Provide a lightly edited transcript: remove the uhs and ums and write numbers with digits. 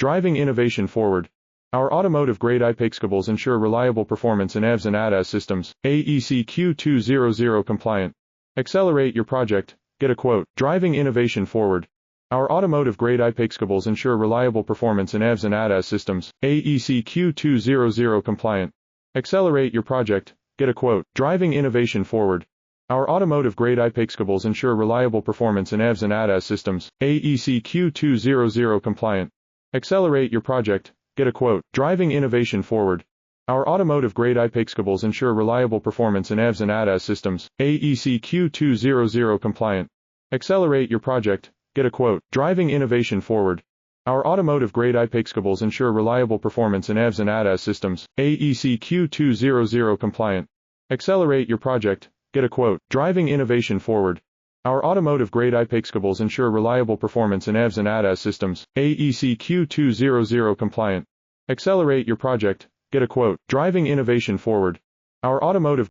Driving innovation forward. Our automotive-grade IPX cables ensure reliable performance in EVs and ADAS systems. AEC Q200 compliant. Accelerate your project. Get a quote. Driving innovation forward. Our automotive-grade IPX cables ensure reliable performance in EVs and ADAS systems. AEC Q200 compliant. Accelerate your project. Get a quote. Driving innovation forward. Our automotive-grade IPX cables ensure reliable performance in EVs and ADAS systems. AEC Q200 compliant. Accelerate your project. Get a quote. Driving innovation forward. Our automotive-grade IPX cables ensure reliable performance in EVs and ADAS systems. AEC Q200 compliant. Accelerate your project. Get a quote. Driving innovation forward. Our automotive-grade IPX cables ensure reliable performance in EVs and ADAS systems. AEC Q200 compliant. Accelerate your project. Get a quote. Driving innovation forward. Our automotive-grade IPX cables ensure reliable performance in EVs and ADAS systems. AEC Q200 compliant. Accelerate your project. Get a quote. Driving innovation forward. Our automotive